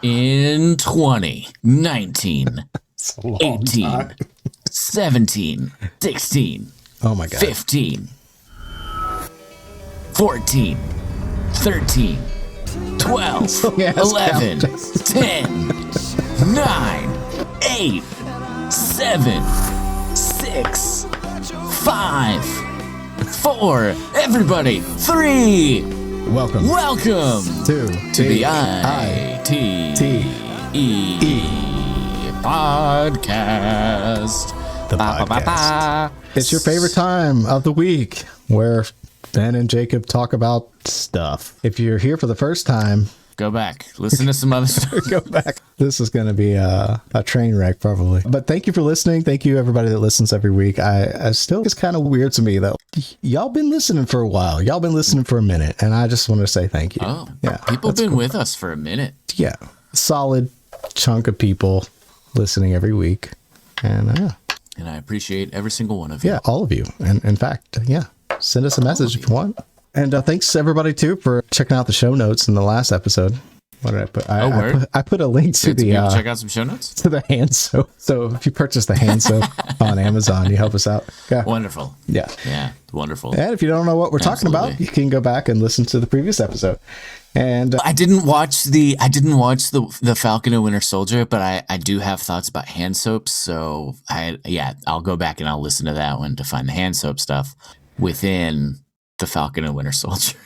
In 20, 19, It's a long 18, time. 17, 16, Oh my God. 15, 14, 13, 12, Yeah, it's 11, count. 10, 9, 8, 7, 6, 5, 4, everybody, 3. Welcome Welcome to the ITE podcast. The podcast. It's your favorite time of the week where Ben and Jacob talk about stuff. If you're here for the first time, Go back, listen to some other stuff. go back. This is going to be a train wreck probably. But thank you for listening. Thank you everybody that listens every week. I still, it's kind of weird to me though. Y'all been listening for a while. Y'all been listening for a minute. And I just want to say thank you. Oh, yeah. people have been with us for a minute. Yeah. Solid chunk of people listening every week. And And I appreciate every single one of you. yeah, all of you. And in fact, yeah, send us a message if you want. And thanks everybody too for checking out the show notes in the last episode. What did I put? I put a link to the check out some show notes. to the hand soap. So if you purchase the hand soap on Amazon, you help us out. Yeah. Wonderful. Yeah. Yeah, wonderful. And if you don't know what we're talking about, Absolutely. you can go back and listen to the previous episode. And I didn't watch the Falcon and Winter Soldier, but I do have thoughts about hand soaps. So I'll go back and I'll listen to that one to find the hand soap stuff within the Falcon and Winter Soldier.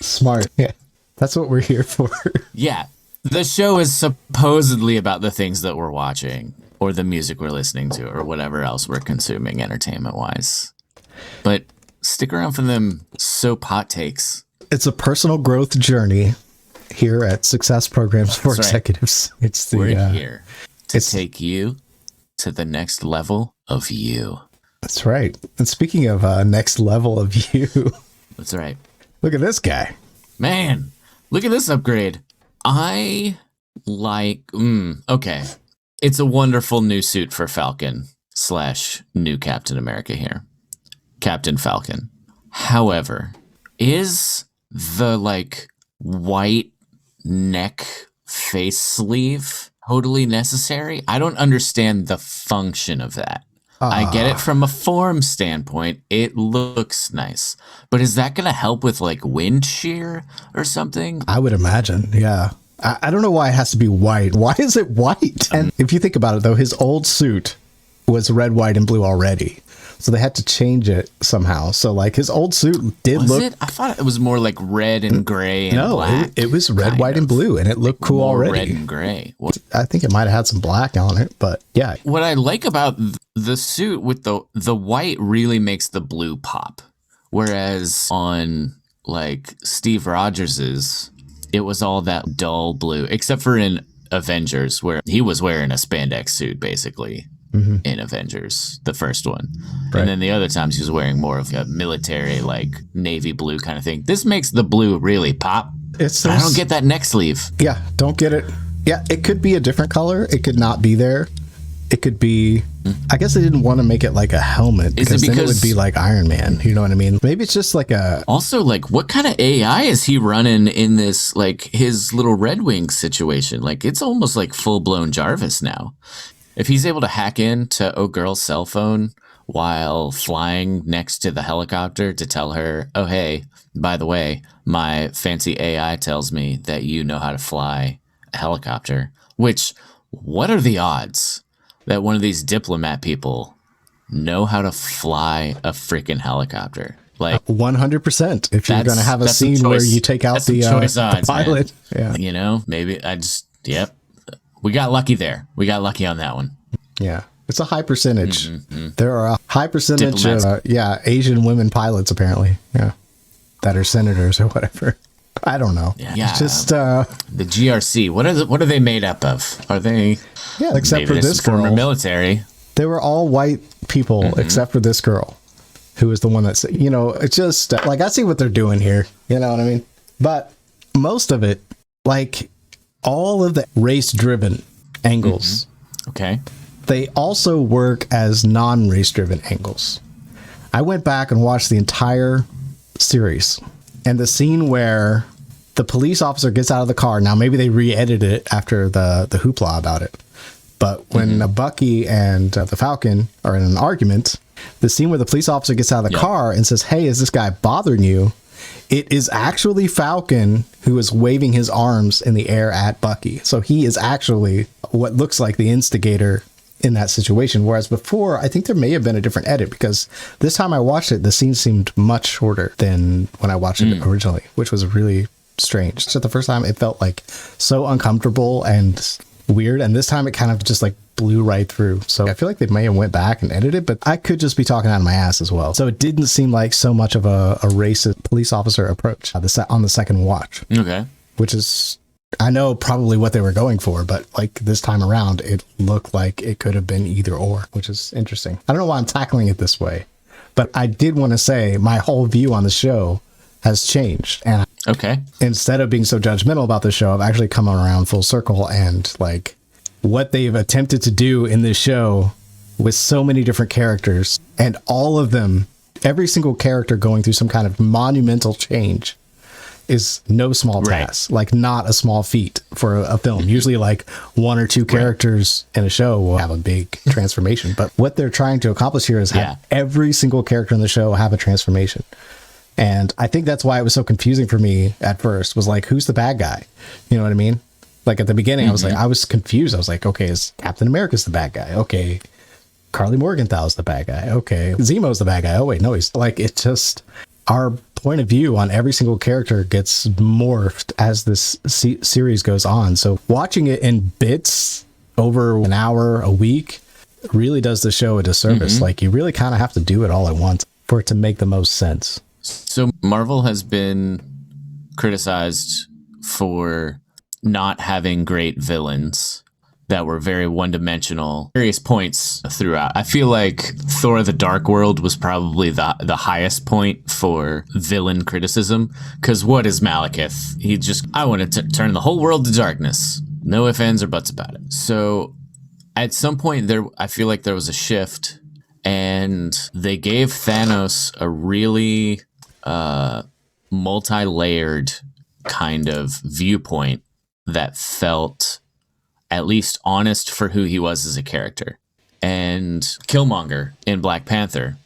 smart. Yeah. That's what we're here for. Yeah, the show is supposedly about the things that we're watching or the music we're listening to or whatever else we're consuming entertainment wise. But stick around for them soap hot takes. It's a personal growth journey here at Success Programs for That's right. Executives. It's the We're here to it's- take you to the next level of you. That's right. And speaking of next level of you, That's right. look at this guy. Man, look at this upgrade. I like, okay. It's a wonderful new suit for Falcon / new Captain America here. Captain Falcon. However, is the white neck face sleeve totally necessary? I don't understand the function of that. I get it from a form standpoint. It looks nice. But is that going to help with wind shear or something? I would imagine. Yeah. I don't know why it has to be white. Why is it white? And if you think about it, though, his old suit was red, white, and blue already. So they had to change it somehow. So his old suit did Was look. it? I thought it was more like red and gray and No, black. it was red, kind white, of. and blue, and it looked cool More already. red and gray. I think it might have had some black on it, but yeah. What I like about the suit with the white really makes the blue pop. Whereas on Steve Rogers's, it was all that dull blue, except for in Avengers where he was wearing a spandex suit basically in Avengers, the first one. Right. And then the other times he was wearing more of a military navy blue kind of thing. This makes the blue really pop. It's But I don't get that neck sleeve. Yeah, don't get it. Yeah, it could be a different color. It could not be there. It could be. I guess they didn't want to make it like a helmet Is it because then it would because- be like Iron Man. You know what I mean? Maybe it's just like a. Also, what kind of AI is he running in this, his little Red Wing situation? It's almost like full-blown Jarvis now. If he's able to hack into Oh Girl's cell phone while flying next to the helicopter to tell her, oh, hey, by the way, my fancy AI tells me that you know how to fly a helicopter, which, what are the odds that one of these diplomat people know how to fly a freaking helicopter? 100%. If you're That's- going to have a that's some scene where choice- you take out that's some the choice odds, man. pilot. Yeah. Maybe yep. We got lucky there. We got lucky on that one. Yeah. It's a high percentage. There are a high percentage Diplomats. of, Asian women pilots, apparently. Yeah. That are senators or whatever. I don't know. Yeah. It's just, The GRC. What are they made up of? Are they? yeah, except maybe for there's this some former girl. military. They were all white people except for this girl who is the one that's, it's just I see what they're doing here. You know what I mean? But most of it, all of the race driven angles, Okay. they also work as non-race driven angles. I went back and watched the entire series, and the scene where the police officer gets out of the car. Now, maybe they re-edited it after the hoopla about it. But when Bucky and the Falcon are in an argument, the scene where the police officer gets out of the car and says, hey, is this guy bothering you? It is actually Falcon who is waving his arms in the air at Bucky. So he is actually what looks like the instigator in that situation. Whereas before, I think there may have been a different edit, because this time I watched it, the scene seemed much shorter than when I watched it originally, which was really strange. So the first time it felt like so uncomfortable and weird, and this time it kind of just like blew right through. So I feel like they may have went back and edited, but I could just be talking out of my ass as well. So it didn't seem like so much of a racist police officer approach on the second watch. Okay. Which is, I know probably what they were going for, but like this time around, it looked like it could have been either or, which is interesting. I don't know why I'm tackling it this way, but I did want to say my whole view on the show has changed. And okay, instead of being so judgmental about the show, I've actually come around full circle, and like what they've attempted to do in this show with so many different characters, and all of them, every single character going through some kind of monumental change, is no small task. Like not a small feat for a film. Usually like one or two characters in a show will have a big transformation, but what they're trying to accomplish here is have every single character in the show have a transformation. And I think that's why it was so confusing for me at first, was like, who's the bad guy? You know what I mean? Like at the beginning, I was confused. I was like, okay, is Captain America's the bad guy? Okay. Carly Morgenthau's the bad guy. Okay. Zemo's the bad guy. Oh wait, no, he's like, it just, our point of view on every single character gets morphed as this series goes on. So watching it in bits over an hour a week really does the show a disservice. Like you really kind of have to do it all at once for it to make the most sense. So Marvel has been criticized for not having great villains that were very one-dimensional various points throughout. I feel like Thor the Dark World was probably the highest point for villain criticism, because what is Malekith? He just, I want to turn the whole world to darkness. No ifs, ands, or buts about it. So at some point there, I feel like there was a shift, and they gave Thanos a really multi-layered kind of viewpoint that felt at least honest for who he was as a character. And Killmonger in Black Panther,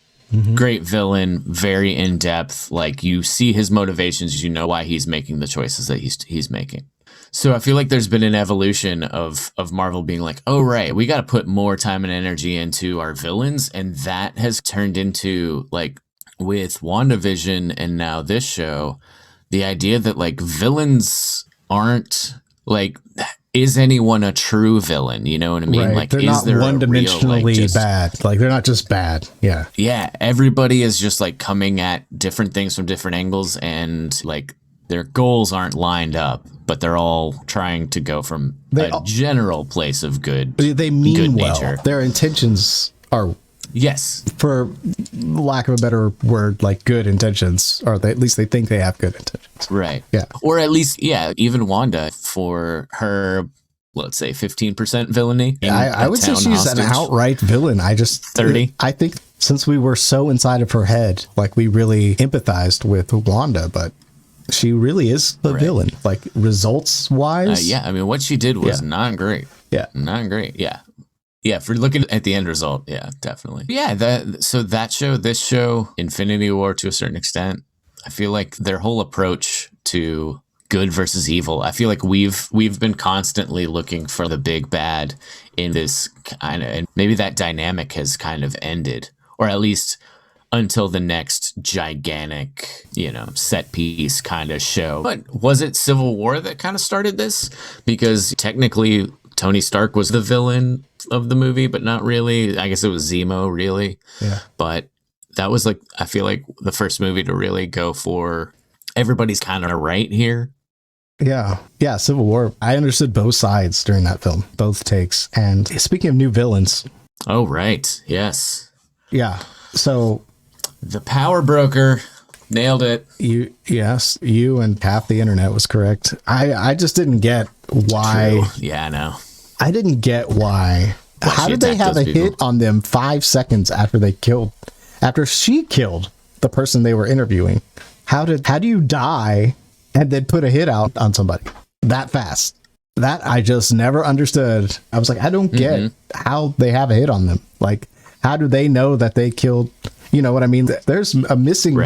great villain, very in-depth. Like you see his motivations, you know why he's making the choices that he's making. So I feel like there's been an evolution of Marvel being like, oh, right, we got to put more time and energy into our villains. And that has turned into, like, with WandaVision and now this show, the idea that, like, villains aren't, like, is anyone a true villain? You know what I mean? Right. Like, they're not one-dimensionally bad. Like, they're not just bad. Yeah. Yeah. Everybody is just, like, coming at different things from different angles, and, like, their goals aren't lined up, but they're all trying to go from a general place of good. They mean good well. nature. Their intentions are, yes, for lack of a better word, like good intentions, or at least they think they have good intentions. Right. Yeah. Or at least, yeah, even Wanda, for her, let's say 15% villainy. I would say she's an outright villain. 30. I think since we were so inside of her head, like we really empathized with Wanda, but she really is the villain, like results wise. Yeah, I mean, what she did was not great. Yeah, not great. Yeah, yeah. If we're looking at the end result, yeah, definitely. Yeah, that show, this show, Infinity War, to a certain extent, I feel like their whole approach to good versus evil. I feel like we've been constantly looking for the big bad in this kind of, and maybe that dynamic has kind of ended, or at least until the next gigantic, set piece kind of show. But was it Civil War that kind of started this? Because technically Tony Stark was the villain of the movie, but not really. I guess it was Zemo, really. Yeah. But that was, like, I feel like the first movie to really go for everybody's kind of right here. Yeah. Yeah. Civil War. I understood both sides during that film, both takes. And speaking of new villains. Oh, right. Yes. Yeah. So the Power Broker, nailed it. You and half the internet was correct. I just didn't get why. True. Yeah, I know. I didn't get why. How did they have a hit on them 5 seconds after she killed the person they were interviewing? How do you die and then put a hit out on somebody that fast. That I just never understood. I was like, I don't get how they have a hit on them. Like, how do they know that they killed? You know what I mean? There's a missing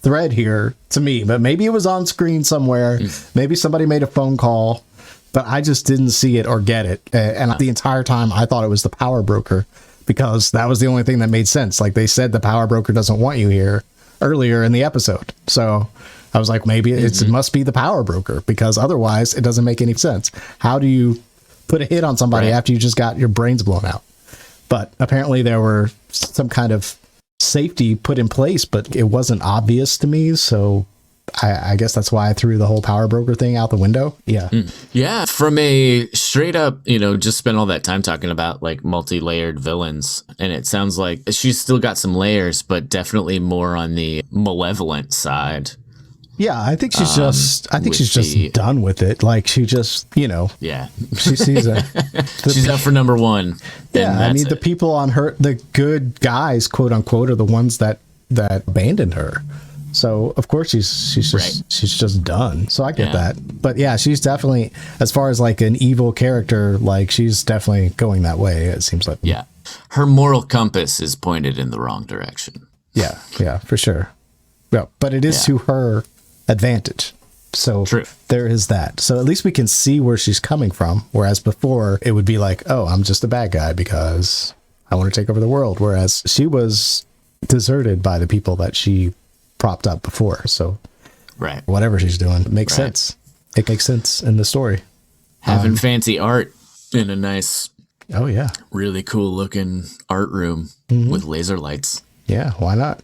thread here to me, but maybe it was on screen somewhere. Maybe somebody made a phone call, but I just didn't see it or get it. And the entire time I thought it was the power broker, because that was the only thing that made sense. Like, they said the power broker doesn't want you here earlier in the episode. So I was like, maybe it must be the power broker, because otherwise it doesn't make any sense. How do you put a hit on somebody after you just got your brains blown out? But apparently there were some kind of safety put in place, but it wasn't obvious to me. So I guess that's why I threw the whole power broker thing out the window. Yeah. Yeah. From a straight up, just spent all that time talking about like multi-layered villains. And it sounds like she's still got some layers, but definitely more on the malevolent side. Yeah, I think she's just done with it. Like, she just, yeah, she sees it. She's out for number one. Yeah, I mean, the people on her, the good guys, quote unquote, are the ones that abandoned her. So of course she's just done. So I get that. But yeah, she's definitely, as far as like an evil character, like, she's definitely going that way. It seems like. Yeah, her moral compass is pointed in the wrong direction. Yeah, for sure. Yeah, but it is to her advantage. So there is that. So at least we can see where she's coming from. Whereas before it would be like, oh, I'm just a bad guy because I want to take over the world. Whereas she was deserted by the people that she propped up before. So whatever she's doing makes sense. It makes sense in the story. Having fancy art in a nice, really cool looking art room with laser lights. Yeah, why not?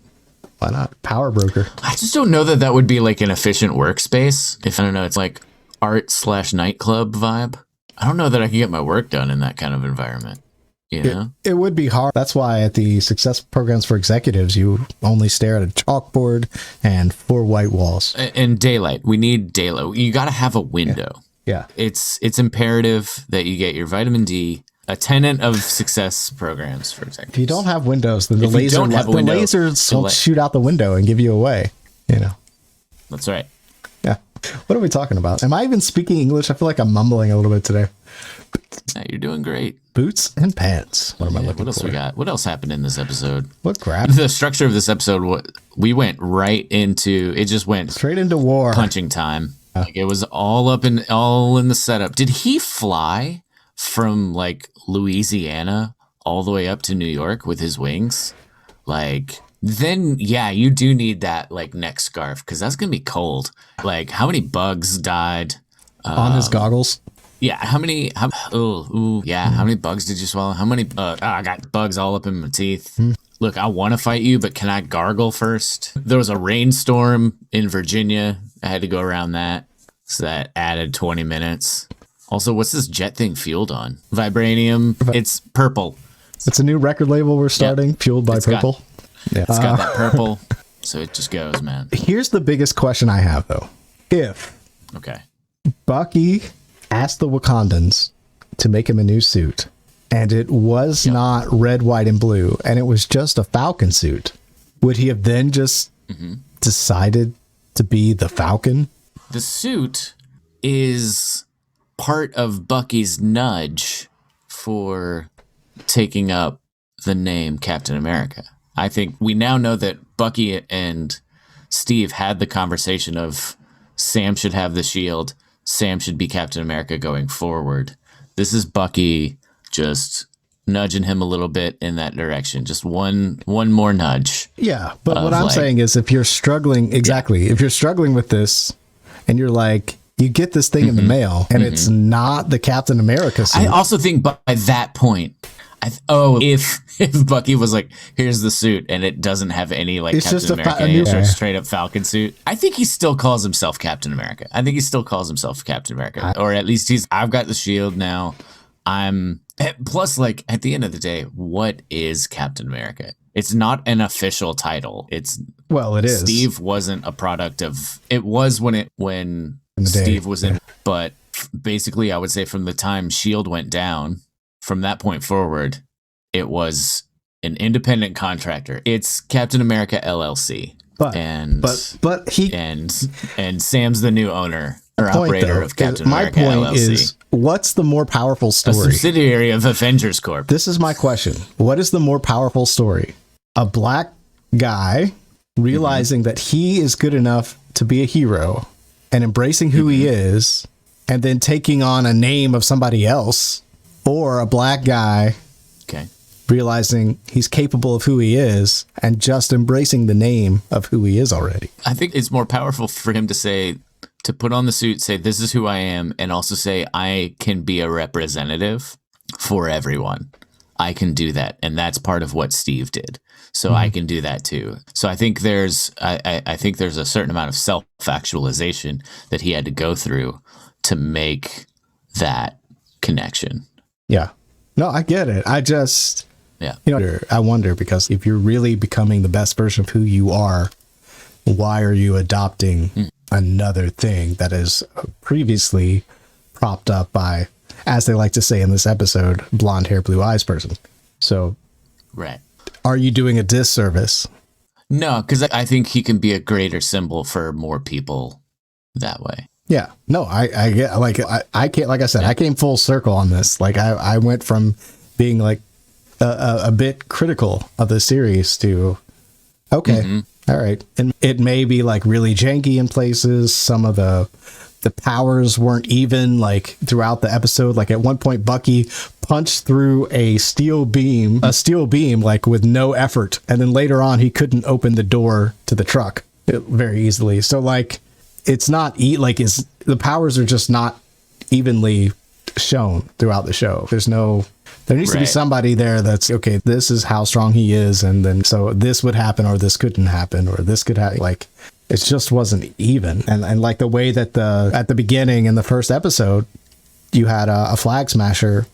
Why not? Power broker. I just don't know that would be like an efficient workspace. If I don't know, it's like art/nightclub vibe. I don't know that I can get my work done in that kind of environment. It would be hard. That's why at the success programs for executives, you only stare at a chalkboard and 4 white walls. And daylight. We need daylight. You got to have a window. Yeah. It's imperative that you get your vitamin D. A tenet of success programs for executives. If you don't have windows, then the lasers will shoot out the window and give you away. That's right. Yeah. What are we talking about? Am I even speaking English? I feel like I'm mumbling a little bit today. Yeah, you're doing great. Boots and pants. What am I looking for? What else we got? What else happened in this episode? What crap? The structure of this episode, we went right into, it just went straight into war. Punching time. Like, it was all in the setup. Did he fly from like Louisiana all the way up to New York with his wings? Like, then you do need that like neck scarf, because that's gonna be cold. Like, how many bugs died on his goggles? Yeah, how many bugs did you swallow? How many I got bugs all up in my teeth. Look, I want to fight you, but can I gargle first? There was a rainstorm in Virginia. I had to go around that, so that added 20 minutes. Also, what's this jet thing fueled on? Vibranium. It's purple. It's a new record label we're starting, fueled by purple. It's got that purple, so it just goes, man. Here's the biggest question I have, though. If Bucky asked the Wakandans to make him a new suit, and it was not red, white, and blue, and it was just a Falcon suit, would he have then just decided to be the Falcon? The suit is part of Bucky's nudge for taking up the name Captain America. I think we now know that Bucky and Steve had the conversation of Sam should have the shield, Sam should be Captain America going forward. This is Bucky just nudging him a little bit in that direction. Just one more nudge. Yeah, but what I'm saying is, if you're struggling, if you're struggling with this and you're like, you get this thing in the mail and it's not the Captain America suit. I also think by that point, if Bucky was like, here's the suit, and it doesn't have any like it's Captain America, it's just straight up Falcon suit, I think he still calls himself Captain America. Or at least I've got the shield now. Plus, like, at the end of the day, what is Captain America? It's not an official title. It is. Steve wasn't a product of, it was when Steve was in, but basically I would say from the time S.H.I.E.L.D. went down, from that point forward, it was an independent contractor. It's Captain America LLC. and he and Sam's the new owner or operator of Captain my America point LLC. is, what's the more powerful A story? subsidiary of Avengers Corp. This is my question. What is the more powerful story? A black guy realizing that he is good enough to be a hero and embracing who he is, and then taking on a name of somebody else, or a black guy realizing he's capable of who he is and just embracing the name of who he is already. I think it's more powerful for him to put on the suit, say, this is who I am, and also say, I can be a representative for everyone. I can do that. And that's part of what Steve did. So I can do that too. So I think I think there's a certain amount of self-actualization that he had to go through to make that connection. Yeah. No, I get it. Yeah. I wonder, because if you're really becoming the best version of who you are, why are you adopting another thing that is previously propped up by, as they like to say in this episode, blonde hair, blue eyes person? So, right. Are you doing a disservice? No, because I think he can be a greater symbol for more people that way. Yeah. No, I get, like, I can't, like I said, I came full circle on this. Like, I went from being like a bit critical of the series to, okay, all right. And it may be like really janky in places. Some of the powers weren't even, like, throughout the episode. Like, at one point, Bucky punched through a steel beam, like, with no effort. And then later on, he couldn't open the door to the truck very easily. So, like, it's not, the powers are just not evenly shown throughout the show. There needs to be somebody there that's, okay, this is how strong he is, and then so this would happen, or this couldn't happen, or this could happen. Like, it just wasn't even. And like the way that at the beginning in the first episode, you had a flag smasher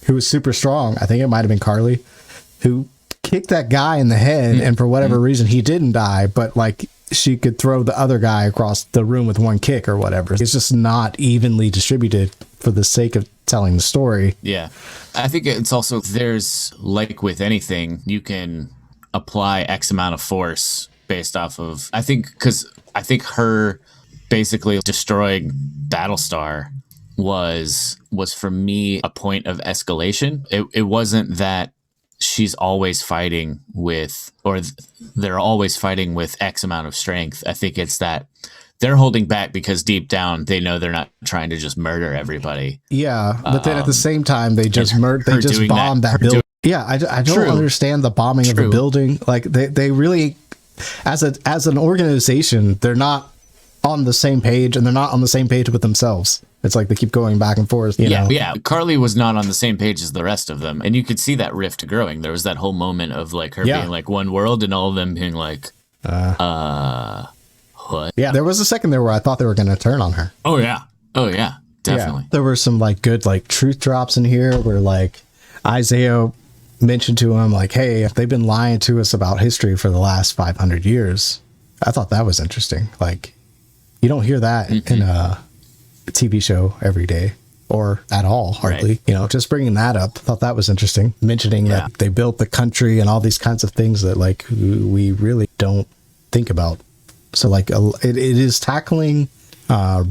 who was super strong. I think it might have been Carly, who kicked that guy in the head, and for whatever reason he didn't die, but like she could throw the other guy across the room with one kick or whatever. It's just not evenly distributed for the sake of telling the story. Yeah. I think it's also, there's, like with anything, you can apply X amount of force based off of, I think her basically destroying Battlestar was for me a point of escalation. It wasn't that she's always fighting with, or they're always fighting with X amount of strength. I think it's that they're holding back because deep down they know they're not trying to just murder everybody. Yeah, but then at the same time they just bombed that building. Yeah, I don't understand the bombing of a building. Like they really, as an organization, they're not on the same page, and they're not on the same page with themselves. It's like they keep going back and forth. You know? Yeah. Carly was not on the same page as the rest of them, and you could see that rift growing. There was that whole moment of like her being like one world, and all of them being like, what? Yeah, there was a second there where I thought they were going to turn on her. Oh yeah, definitely. Yeah. There were some like good like truth drops in here where like Isaiah mentioned to him like, hey, if they've been lying to us about history for the last 500 years. I thought that was interesting. Like, you don't hear that in a TV show every day, or at all, hardly. Right. You know, just bringing that up, I thought that was interesting. Mentioning that they built the country and all these kinds of things that like we really don't think about. So like it is tackling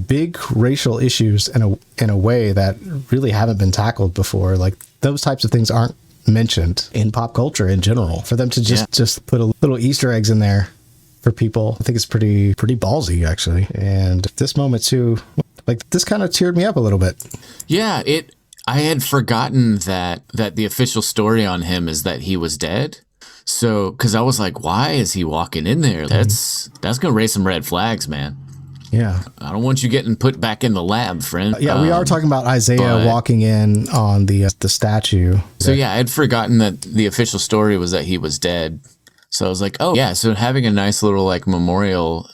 big racial issues in a way that really haven't been tackled before. Like those types of things aren't mentioned in pop culture in general. For them to just put a little Easter eggs in there for people, I think it's pretty ballsy actually. And this moment too, like this kind of teared me up a little bit. Yeah, I had forgotten that the official story on him is that he was dead. So, because I was like, why is he walking in there? That's gonna raise some red flags, man. Yeah, I don't want you getting put back in the lab, friend. Yeah, we are talking about Isaiah walking in on the statue. So yeah, I had forgotten that the official story was that he was dead. So I was like, oh yeah, so having a nice little like memorial,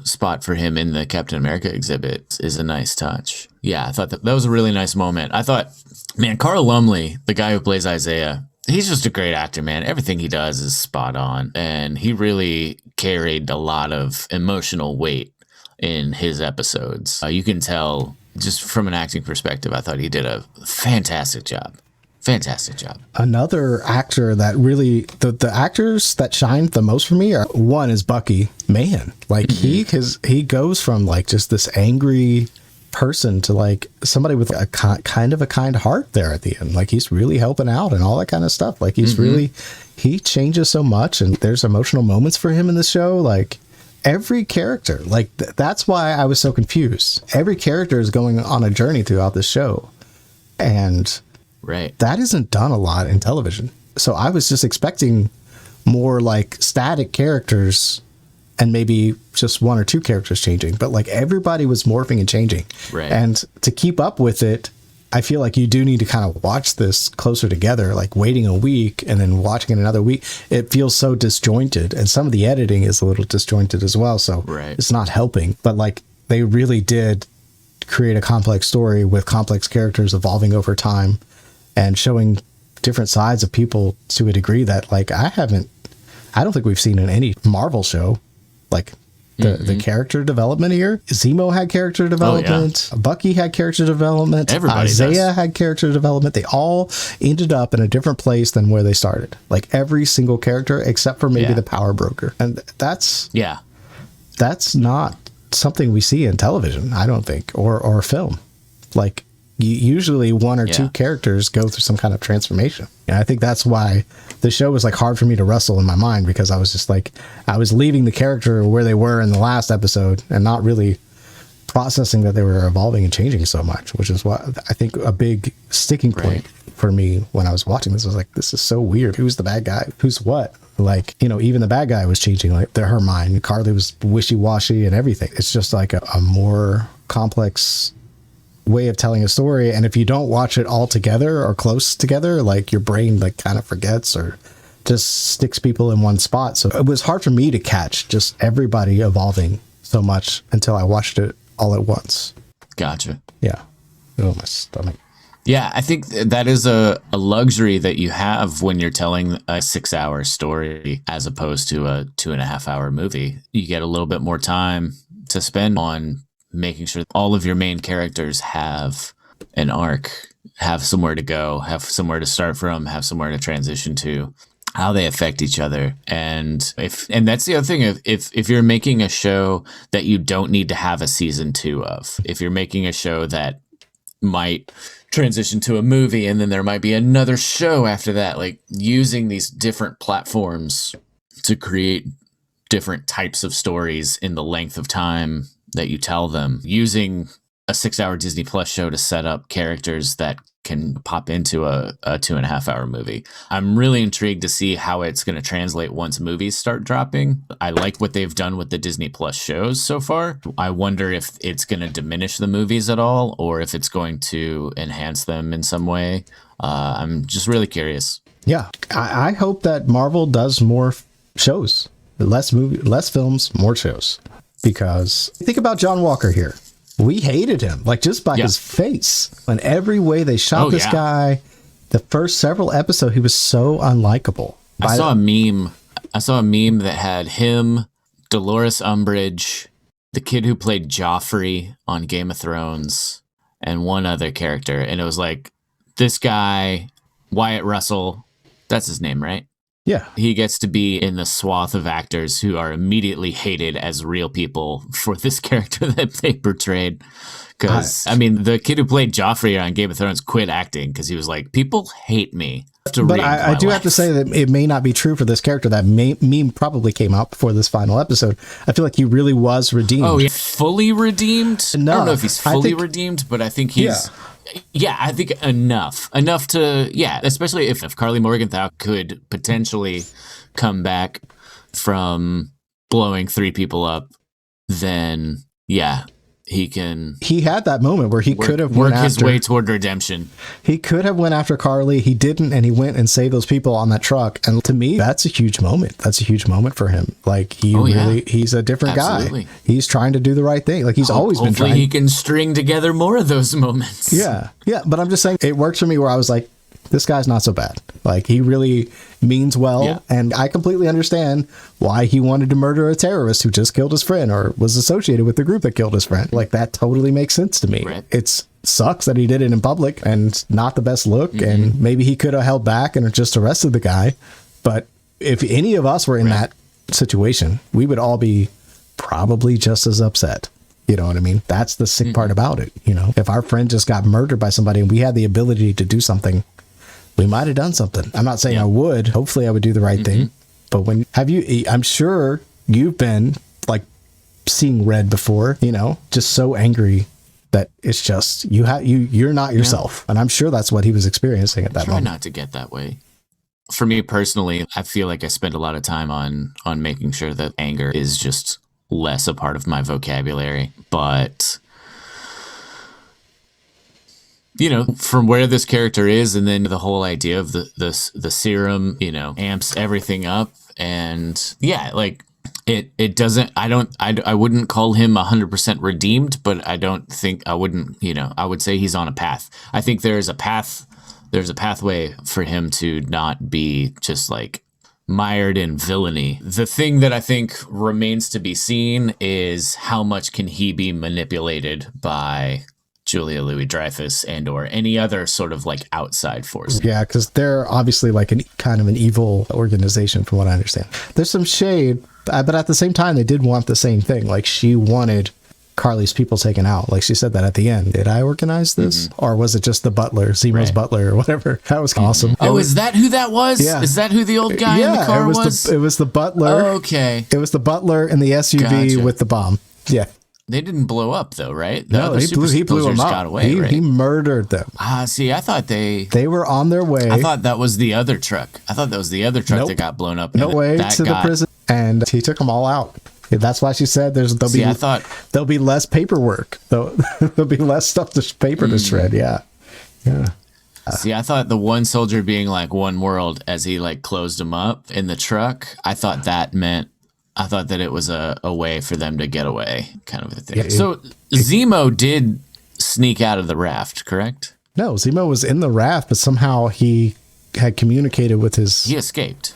spot for him in the Captain America exhibit is a nice touch. Yeah, I thought that was a really nice moment. I thought, man, Carl Lumley, the guy who plays Isaiah, he's just a great actor, man. Everything he does is spot on, and he really carried a lot of emotional weight in his episodes. You can tell just from an acting perspective, I thought he did a fantastic job. Fantastic job. Another actor that really, the actors that shined the most for me are, one is Bucky. Man, like he goes from like just this angry person to like somebody with a kind of a kind heart there at the end. Like he's really helping out and all that kind of stuff. Like he's really, he changes so much, and there's emotional moments for him in the show. Like every character, like that's why I was so confused. Every character is going on a journey throughout the show, and right, that isn't done a lot in television. So I was just expecting more like static characters and maybe just one or two characters changing, but like everybody was morphing and changing. Right. And to keep up with it, I feel like you do need to kind of watch this closer together, like waiting a week and then watching it another week. It feels so disjointed, and some of the editing is a little disjointed as well. So it's not helping, but like they really did create a complex story with complex characters evolving over time and showing different sides of people to a degree that like I don't think we've seen in any Marvel show. Like the character development here. Zemo had character development. Bucky had character development. Isaiah had character development. They all ended up in a different place than where they started. Like every single character except for maybe the power broker. And that's not something we see in television, I don't think, or film. Like usually one or two characters go through some kind of transformation. And I think that's why the show was like hard for me to wrestle in my mind, because I was just like, I was leaving the character where they were in the last episode and not really processing that they were evolving and changing so much, which is what I think a big sticking point for me when I was watching this. I was like, this is so weird. Who's the bad guy? Who's what? Like, you know, even the bad guy was changing, like her mind. Carly was wishy-washy and everything. It's just like a more complex way of telling a story, and if you don't watch it all together or close together, like your brain like kind of forgets or just sticks people in one spot. So it was hard for me to catch just everybody evolving so much until I watched it all at once. Gotcha. Yeah. Oh, my stomach. Yeah, I think that is a luxury that you have when you're telling a 6-hour story as opposed to a 2.5-hour movie. You get a little bit more time to spend on making sure all of your main characters have an arc, have somewhere to go, have somewhere to start from, have somewhere to transition to, how they affect each other. And that's the other thing, if you're making a show that you don't need to have a season 2 of, if you're making a show that might transition to a movie and then there might be another show after that, like using these different platforms to create different types of stories in the length of time that you tell them, using a 6-hour Disney Plus show to set up characters that can pop into a 2.5-hour movie. I'm really intrigued to see how it's going to translate once movies start dropping. I like what they've done with the Disney Plus shows so far. I wonder if it's going to diminish the movies at all, or if it's going to enhance them in some way. I'm just really curious. Yeah, I hope that Marvel does more shows, less films, more shows. Because think about John Walker here. We hated him, like just by his face. In every way they shot this guy. The first several episodes, he was so unlikable. I saw a meme that had him, Dolores Umbridge, the kid who played Joffrey on Game of Thrones, and one other character. And it was like, this guy, Wyatt Russell, that's his name, right? Yeah. He gets to be in the swath of actors who are immediately hated as real people for this character that they portrayed. Because, I mean, the kid who played Joffrey on Game of Thrones quit acting because he was like, people hate me. But I do have to say that it may not be true for this character. That meme probably came out before this final episode. I feel like he really was redeemed. Oh, yeah. Fully redeemed? No, I don't know if he's fully redeemed, but I think he's... Yeah, I think enough to, especially if Carly Morgenthau could potentially come back from blowing 3 people up, then he had that moment where he could have worked his way toward redemption. He could have went after Carly. He didn't, and he went and saved those people on that truck. And to me, that's a huge moment. That's a huge moment for him. Like he's a different guy. He's trying to do the right thing. Like he's always been trying. Hopefully he can string together more of those moments. Yeah. But I'm just saying it works for me where I was like, this guy's not so bad. Like he really means well. And I completely understand why he wanted to murder a terrorist who just killed his friend or was associated with the group that killed his friend. Like that totally makes sense to me. Right. It's sucks that he did it in public and not the best look. And maybe he could have held back and just arrested the guy. But if any of us were in that situation, we would all be probably just as upset. You know what I mean? That's the sick part about it. You know, if our friend just got murdered by somebody and we had the ability to do something, we might have done something. I'm not saying I would. Hopefully I would do the right thing. But I'm sure you've been like seeing red before, you know, just so angry that it's just, you're not yourself. And I'm sure that's what he was experiencing at that moment. Try not to get that way. For me personally, I feel like I spend a lot of time on making sure that anger is just less a part of my vocabulary. But, you know, from where this character is, and then the whole idea of the serum, you know, amps everything up. And yeah, like it doesn't, I wouldn't call him 100% redeemed, but I would say he's on a path. I think there's a pathway for him to not be just like mired in villainy. The thing that I think remains to be seen is how much can he be manipulated by Julia Louis-Dreyfus and or any other sort of like outside force. Yeah, because they're obviously like kind of an evil organization from what I understand. There's some shade, but at the same time, they did want the same thing. Like she wanted Carly's people taken out. Like she said that at the end. Did I organize this? Or was it just the butler, Zemo's butler or whatever? That was awesome. Oh, is that who that was? Yeah. Is that who the old guy in the car was? It was the butler. Oh, okay. It was the butler in the SUV with the bomb. Yeah. They didn't blow up though, right? No, he blew them up. Got away, right? He murdered them. See, I thought they were on their way. I thought that was the other truck. that got blown up. No way to the prison. And he took them all out. That's why she said there'll be less paperwork. There'll be less stuff to paper to shred. Yeah. Yeah. See, I thought the one soldier being like one world as he like closed him up in the truck, I thought that it was a way for them to get away, kind of a thing. Yeah, so Zemo did sneak out of the raft, correct? No, Zemo was in the raft, but somehow he had communicated with his... He escaped.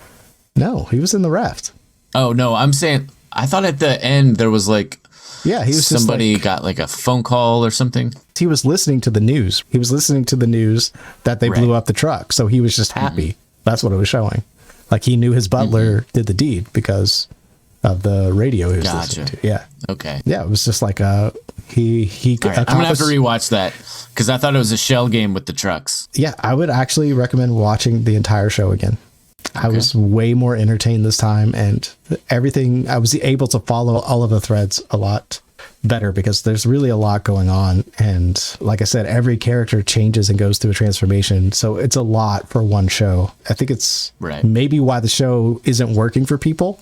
No, he was in the raft. Oh, no, I'm saying... I thought at the end there was like... Yeah, he was somebody got like a phone call or something. He was listening to the news. He was listening to the news that they blew up the truck. So he was just happy. That's what it was showing. Like he knew his butler did the deed because of the radio he was listening to. Yeah. Okay. Yeah, it was just like he right. I'm gonna have to rewatch that because I thought it was a shell game with the trucks. Yeah, I would actually recommend watching the entire show again. Okay. I was way more entertained this time, and everything, I was able to follow all of the threads a lot better because there's really a lot going on. And like I said, every character changes and goes through a transformation. So it's a lot for one show. I think it's maybe why the show isn't working for people,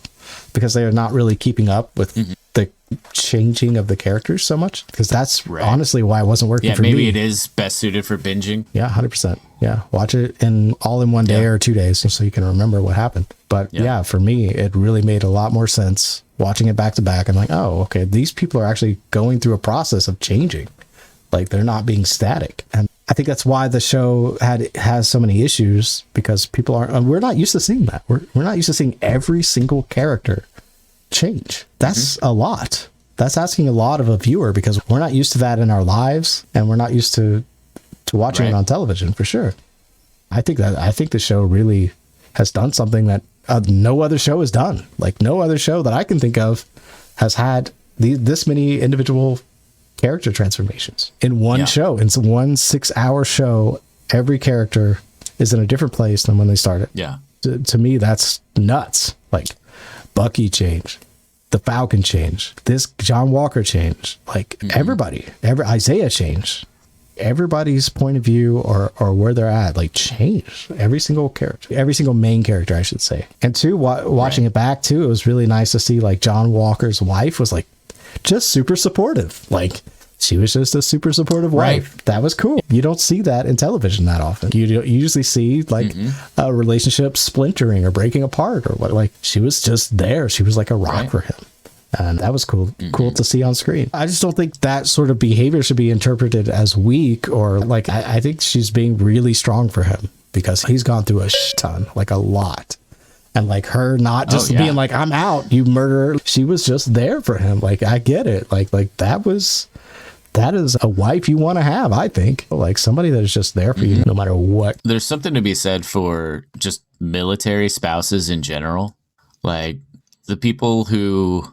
because they are not really keeping up with the changing of the characters so much, because that's honestly why it wasn't working for me. Maybe it is best suited for binging. Yeah, 100%. Yeah, watch it all in one day or 2 days so you can remember what happened. But yeah, for me, it really made a lot more sense watching it back to back. I'm like, oh, okay, these people are actually going through a process of changing. Like they're not being static. And I think that's why the show has so many issues, because people we're not used to seeing that. We're not used to seeing every single character change. That's a lot. That's asking a lot of a viewer, because we're not used to that in our lives, and we're not used to watching it on television, for sure. I think the show really has done something that no other show has done. Like no other show that I can think of has had this many individual character transformations in one show. In one 6-hour show, every character is in a different place than when they started. Yeah. To me, that's nuts. Like Bucky changed, the Falcon changed, this John Walker changed, like everybody, Isaiah changed. Everybody's point of view or where they're at, like changed. Every single character, every single main character, I should say. And two, watching it back too, it was really nice to see like John Walker's wife was like just super supportive. Like she was just a super supportive wife. That was cool. You don't see that in television that often. You usually see like a relationship splintering or breaking apart or what. Like she was just there. She was like a rock for him. And that was cool to see on screen. I just don't think that sort of behavior should be interpreted as weak or like, I think she's being really strong for him because he's gone through a ton, like a lot. And like her not just being like, I'm out, you murderer. She was just there for him. Like, I get it. Like that was that is a wife you want to have, I think. Like somebody that is just there for you no matter what. There's something to be said for just military spouses in general. Like the people who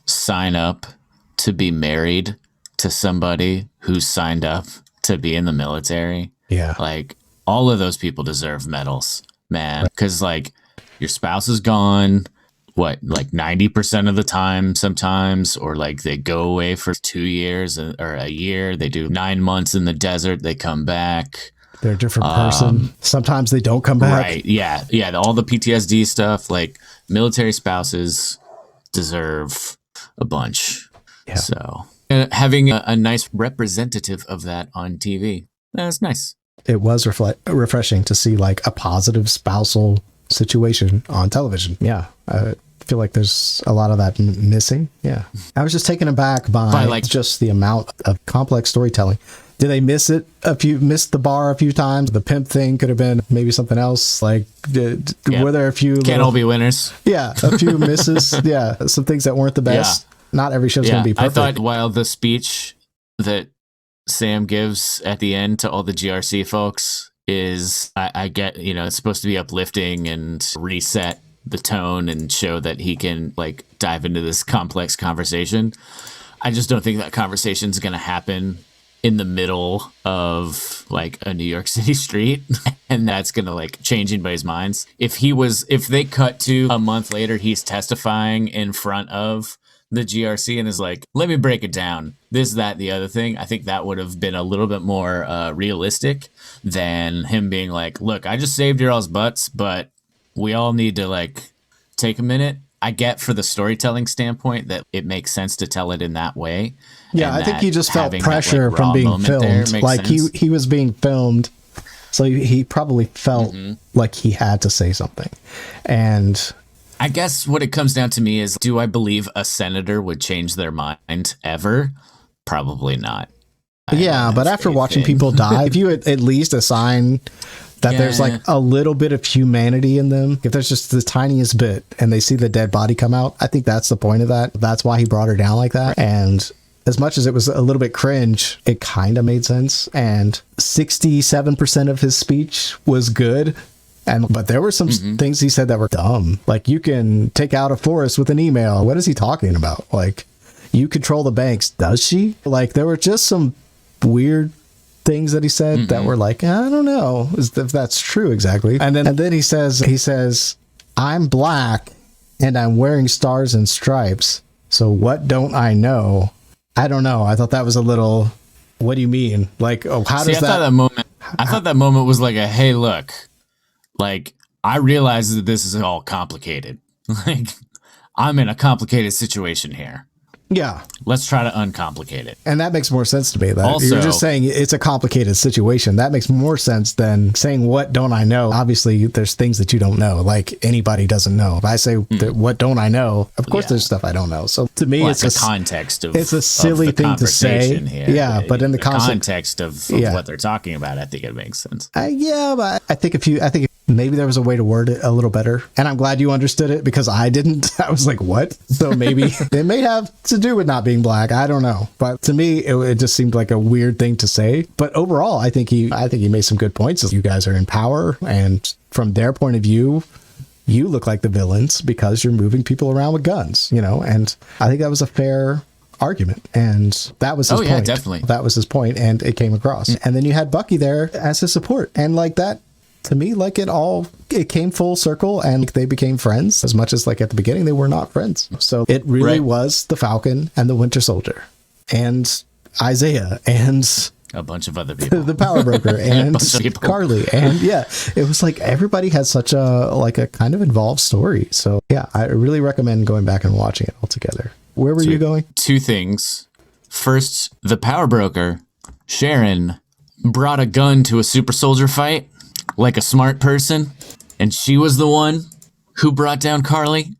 sign up to be married to somebody who signed up to be in the military. Yeah. Like all of those people deserve medals, man. Because like your spouse is gone, what, like 90% of the time sometimes, or like they go away for 2 years or a year. They do 9 months in the desert. They come back. They're a different person. Sometimes they don't come back. Right. Yeah. Yeah. All the PTSD stuff, like military spouses deserve a bunch. Yeah. So having a nice representative of that on TV, that's nice. It was refreshing to see like a positive spousal situation on television. Yeah. I feel like there's a lot of that missing. Yeah. I was just taken aback by like just the amount of complex storytelling. Did they missed the bar a few times? The pimp thing could have been maybe something else. Like, were there a few? Can't all be winners. Yeah, a few misses. Yeah, some things that weren't the best. Yeah. Not every show's going to be perfect. I thought while the speech that Sam gives at the end to all the GRC folks is, I get, it's supposed to be uplifting and reset the tone and show that he can like dive into this complex conversation. I just don't think that conversation is going to happen in the middle of like a New York City street, and that's gonna like change anybody's minds. If they cut to a month later, he's testifying in front of the GRC and is like, let me break it down, this, that, the other thing, I think that would have been a little bit more realistic than him being like, look, I just saved your all's butts, but we all need to like take a minute. I get for the storytelling standpoint that it makes sense to tell it in that way. Yeah, I think he just felt pressure from being filmed. Like he was being filmed, so he probably felt like he had to say something. And I guess what it comes down to me is, do I believe a senator would change their mind ever? Probably not. Yeah, but after watching people die, if you at least assign that there's like a little bit of humanity in them, if there's just the tiniest bit and they see the dead body come out, I think that's the point of that. That's why he brought her down like that. And as much as it was a little bit cringe, it kind of made sense. And 67% of his speech was good. But there were some things he said that were dumb. Like, you can take out a forest with an email. What is he talking about? Like, you control the banks. Does she? Like, there were just some weird things that he said that were like, I don't know if that's true exactly. And then he says, I'm black and I'm wearing stars and stripes. So what don't I know? I don't know. I thought that was a little, what do you mean? Like, oh, how does that? I thought that moment was like a, hey, look, like, I realize that this is all complicated. Like, I'm in a complicated situation here. Yeah. Let's try to uncomplicate it. And that makes more sense to me. That also, you're just saying it's a complicated situation. That makes more sense than saying, what don't I know? Obviously, there's things that you don't know, like anybody doesn't know. If I say, what don't I know? Of course, there's stuff I don't know. So to me, it's the context of it's a silly thing to say. Here. Yeah, but in the context of what they're talking about, I think it makes sense. Yeah, but I think maybe there was a way to word it a little better. And I'm glad you understood it, because I didn't. I was like, what? So maybe it may have to do with not being black. I don't know. But to me, it just seemed like a weird thing to say. But overall, I think he made some good points. You guys are in power, and from their point of view, you look like the villains because you're moving people around with guns, and I think that was a fair argument, and that was his point. Yeah, definitely. That was his point, and it came across. And then you had Bucky there as his support, and like that, to me, like it came full circle, and they became friends, as much as like at the beginning they were not friends. So it really was the Falcon and the Winter Soldier and Isaiah and a bunch of other people, the Power Broker and Carly, and it was like everybody had such a kind of involved story. So yeah, I really recommend going back and watching it all together. Where were you going? Two things. First, the Power Broker, Sharon, brought a gun to a super soldier fight like a smart person, and she was the one who brought down Carly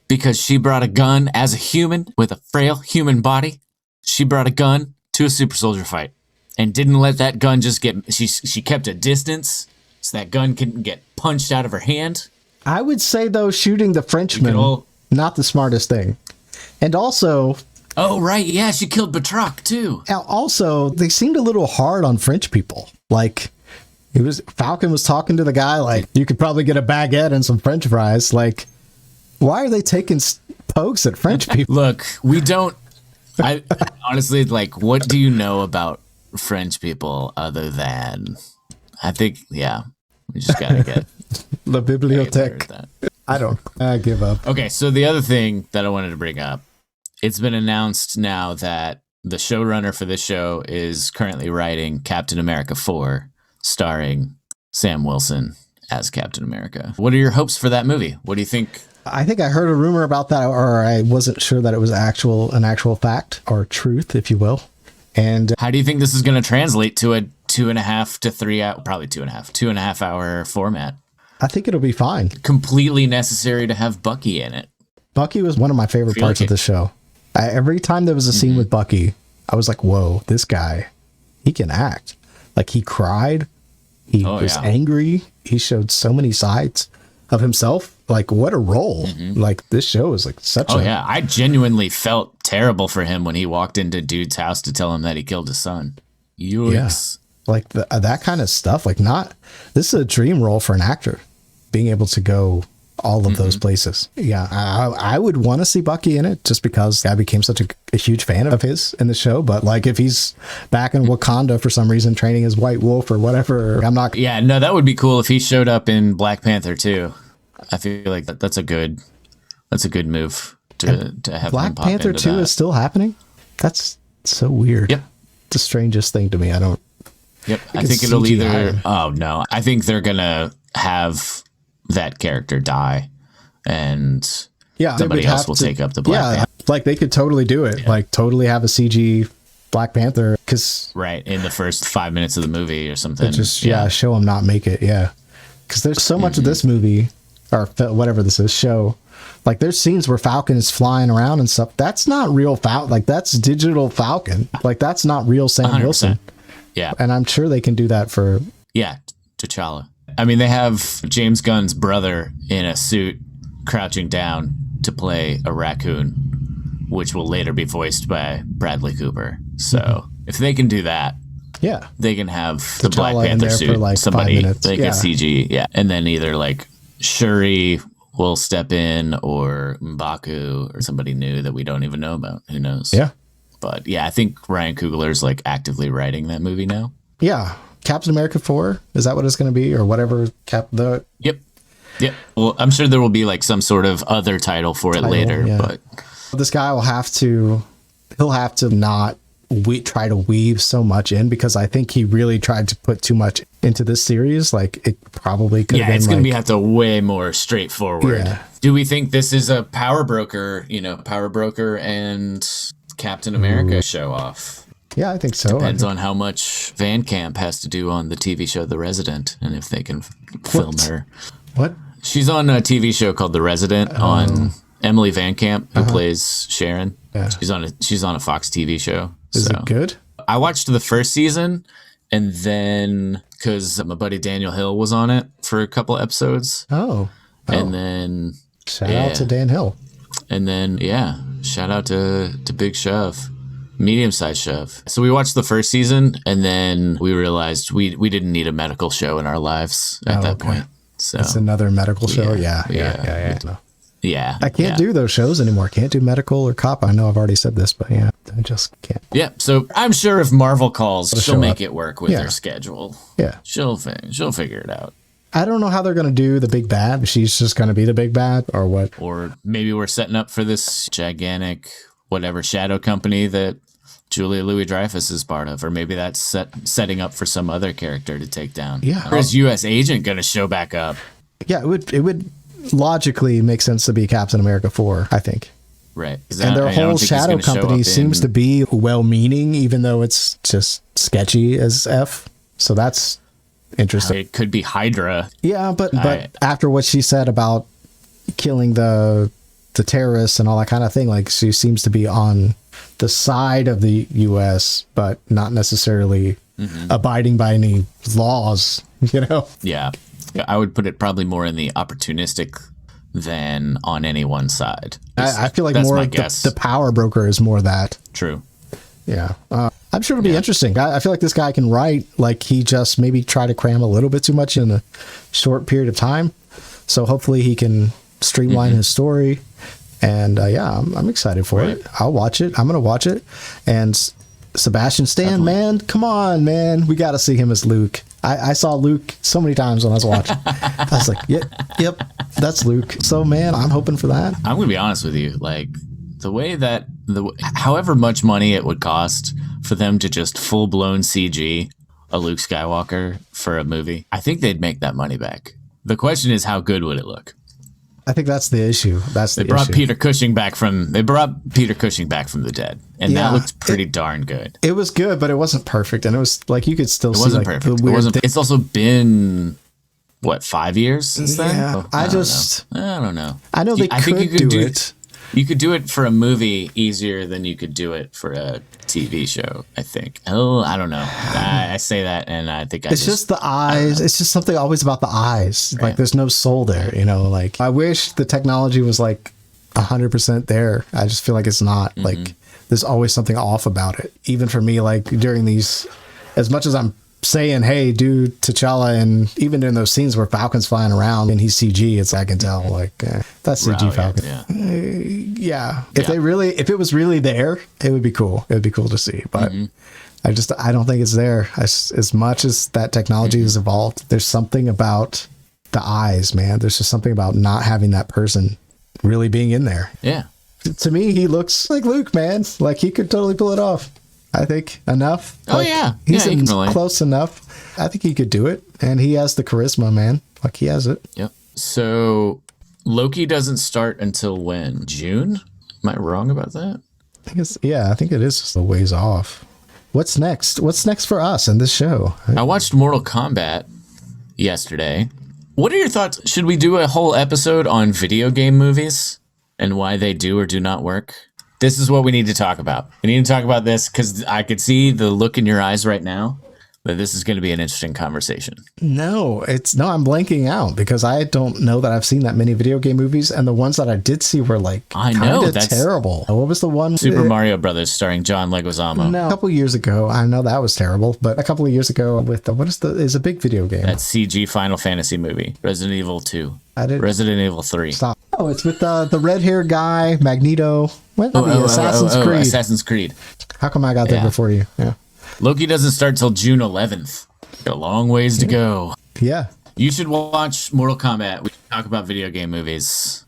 because she brought a gun as a human with a frail human body. She brought a gun to a super soldier fight and didn't let that gun just she kept a distance so that gun couldn't get punched out of her hand. I would say, though, shooting the Frenchman, not the smartest thing. And also, Oh, right. Yeah, she killed Batroc, too. Now, also, they seemed a little hard on French people. Like, Falcon was talking to the guy like, you could probably get a baguette and some French fries. Like, why are they taking pokes at French people? Look, we don't. I honestly, like, what do you know about French people other than? I think, yeah, we just gotta get La bibliothèque. I don't. I give up. Okay, so the other thing that I wanted to bring up, it's been announced now that the showrunner for this show is currently writing Captain America 4, starring Sam Wilson as Captain America. What are your hopes for that movie? What do you think? I think I heard a rumor about that, or I wasn't sure that it was an actual fact or truth, if you will. And how do you think this is going to translate to a 2.5 to 3 hour, probably 2.5 hour format? I think it'll be fine. Completely necessary to have Bucky in it. Bucky was one of my favorite parts of the show. Every time there was a scene with Bucky, I was like, whoa, this guy, he can act. Like, he cried. He was angry. He showed so many sides of himself. Like, what a role. Like, this show is like such yeah. I genuinely felt terrible for him when he walked into dude's house to tell him that he killed his son. Yikes. Yeah. Like, that kind of stuff. Like, this is a dream role for an actor, being able to go all of those places. Yeah, I would want to see Bucky in it just because I became such a huge fan of his in the show. But like, if he's back in Wakanda for some reason training as White Wolf or whatever, I'm not. Yeah, no, that would be cool if he showed up in Black Panther too. I feel like that's a good move to have. Black Panther 2 is still happening. That's so weird. Yep, the strangest thing to me. I don't. Yep, I think it'll either. Oh no, I think they're gonna have that character die, and somebody else will take up the Black Panther. Like they could totally do it. Like totally have a CG Black Panther because in the first 5 minutes of the movie or something. Just show him not make it. Yeah, because there's so much of this movie or whatever this is show. Like there's scenes where Falcon is flying around and stuff. That's not real Falcon. Like that's digital Falcon. Like that's not real Sam 100%. Wilson. Yeah, and I'm sure they can do that for T'Challa. I mean, they have James Gunn's brother in a suit crouching down to play a raccoon, which will later be voiced by Bradley Cooper. So if they can do that, they can have the Black Panther suit. Like somebody like a CG, and then either like Shuri will step in or M'Baku or somebody new that we don't even know about. Who knows? Yeah. But I think Ryan Coogler's like actively writing that movie now. Yeah. Captain America 4, is that what it's going to be, or whatever? Yep. Well, I'm sure there will be like some sort of other title for it later, but this guy will have to not try to weave so much in, because I think he really tried to put too much into this series. Like it probably could. Yeah, it's going to have to way more straightforward. Yeah. Do we think this is a Power Broker and Captain America show off? Yeah, I think so. Depends on how much Van Camp has to do on the TV show The Resident, and if they can film her. What? She's on a TV show called The Resident on Emily Van Camp, who plays Sharon. Yeah. She's on a Fox TV show. Is it good? I watched the first season, and then because my buddy Daniel Hill was on it for a couple episodes. And then shout out to Dan Hill. And then shout out to Big Shove. Medium-sized shove. So we watched the first season, and then we realized we didn't need a medical show in our lives at that point. So it's another medical show. Yeah. I can't do those shows anymore. Can't do medical or cop. I know I've already said this, but I just can't. Yeah. So I'm sure if Marvel calls, she'll make it work with their schedule. Yeah. She'll figure it out. I don't know how they're going to do the big bad. She's just going to be the big bad, or what? Or maybe we're setting up for this gigantic whatever shadow company that Julia Louis-Dreyfus is part of, or maybe that's setting up for some other character to take down. Yeah. Or is U.S. Agent going to show back up? Yeah, it would logically make sense to be Captain America 4, I think. Right. And their whole shadow company seems to be well-meaning, even though it's just sketchy as F. So that's interesting. It could be Hydra. Yeah, but after what she said about killing the terrorists and all that kind of thing, like she seems to be on the side of the U.S., but not necessarily abiding by any laws, Yeah, I would put it probably more in the opportunistic than on any one side. I feel like That's more my of guess. the power broker is more that. True. Yeah. I'm sure it'll be interesting. I feel like this guy can write, like he just maybe try to cram a little bit too much in a short period of time. So hopefully he can streamline his story. And I'm excited for it. I'll watch it. I'm going to watch it. And Sebastian Stan, man, come on, man. We got to see him as Luke. I saw Luke so many times when I was watching. I was like, yep, that's Luke. So, man, I'm hoping for that. I'm going to be honest with you. Like, the way that, however much money it would cost for them to just full-blown CG a Luke Skywalker for a movie, I think they'd make that money back. The question is, how good would it look? I think that's the issue. They brought Peter Cushing back from the dead, and that looked pretty darn good. It was good, but it wasn't perfect, and it was like you could still see like perfect. the weird thing. It's also been what, 5 years since then? Yeah, I don't know. I know I think you could do it. You could do it for a movie easier than you could do it for a TV show, I think. Oh, I don't know. I say that, and I think it's just the eyes. It's just something always about the eyes. Right. Like there's no soul there, you know. Like I wish the technology was like 100% there. I just feel like it's not. Like there's always something off about it. Even for me, like during these, as much as I'm saying, hey, dude, T'Challa, and even in those scenes where Falcon's flying around and he's CG, it's I can tell like that's CG Falcon. Yeah. If it was really there, it would be cool. It would be cool to see, but I don't think it's there. As much as that technology has evolved, there's something about the eyes, man. There's just something about not having that person really being in there. Yeah. To me, he looks like Luke, man. Like he could totally pull it off. I think enough. He's close enough. I think he could do it, and he has the charisma, man. Like he has it. Yep. So Loki doesn't start until when? June? Am I wrong about that? I think it is just a ways off. What's next? What's next for us in this show? I watched Mortal Kombat yesterday. What are your thoughts? Should we do a whole episode on video game movies and why they do or do not work? This is what we need to talk about. We need to talk about this because I could see the look in your eyes right now that this is going to be an interesting conversation. No, I'm blanking out because I don't know that I've seen that many video game movies, and the ones that I did see were like that's terrible. What was the one? Super Mario Brothers starring John Leguizamo. No, a couple of years ago, I know that was terrible, but a couple of years ago with is a big video game. That CG Final Fantasy movie, Resident Evil 2. Resident Evil 3. Stop. Oh, it's with the red-haired guy, Magneto. Assassin's Creed. Assassin's Creed. How come I got there before you? Yeah. Loki doesn't start till June 11th. Got a long ways to go. Yeah. You should watch Mortal Kombat. We can talk about video game movies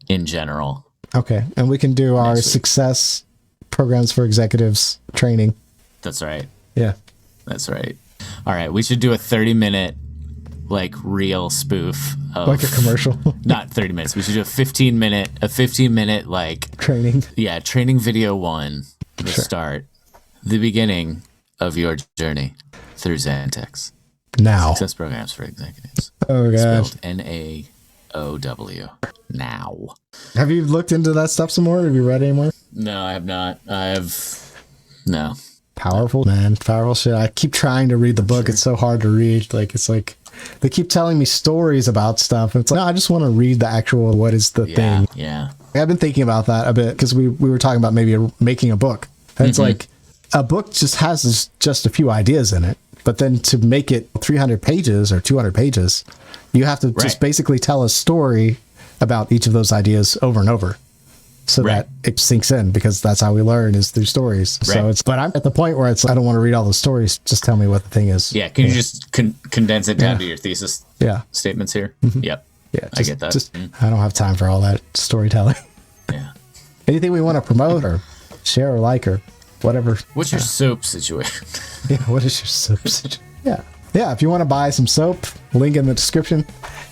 in general. Okay. And we can do our success programs for executives training. That's right. Yeah. That's right. All right. We should do a 30-minute like real spoof of like a commercial. Not 30 minutes. We should do a 15 minute like training. Yeah, training video 1 to start the beginning of your journey through Xantex. Now. Success programs for executives. Oh god. Spelled NAOW. Now. Have you looked into that stuff some more? Have you read any more? No, I have not. No. Powerful, man. Powerful shit. I keep trying to read the book. It's so hard to read. Like it's like they keep telling me stories about stuff. And it's like, no, I just want to read the actual what is the thing. Yeah. I've been thinking about that a bit because we were talking about maybe making a book. And it's like a book just has just a few ideas in it. But then to make it 300 pages or 200 pages, you have to just basically tell a story about each of those ideas over and over. So that it sinks in, because that's how we learn is through stories. So but I'm at the point where it's I don't want to read all the stories. Just tell me what the thing is. Yeah. Can you just condense it down to your thesis statements here? Yep. Yeah. I get that. I don't have time for all that storytelling. Yeah. Anything we want to promote or share or like or whatever. What's your soap situation? Yeah. What is your soap situation? Yeah. Yeah. If you want to buy some soap, link in the description.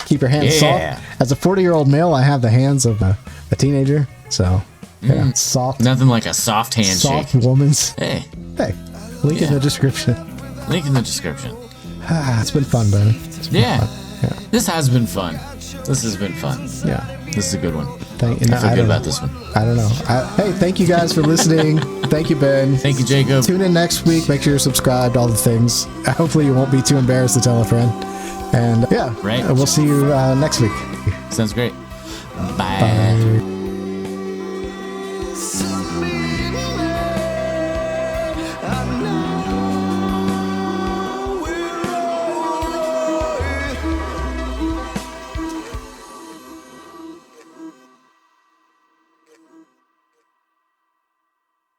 Keep your hands soft. As a 40-year-old male, I have the hands of a teenager. So, soft. Nothing like a soft handshake. Soft woman's. Hey. Link in the description. Link in the description. It's been fun, buddy. This has been fun. This has been fun. Yeah. This is a good one. I feel good about this one. I don't know. Hey, thank you guys for listening. Thank you, Ben. Thank you, Jacob. Tune in next week. Make sure you're subscribed, all the things. Hopefully you won't be too embarrassed to tell a friend. And we'll see you next week. Sounds great. Bye.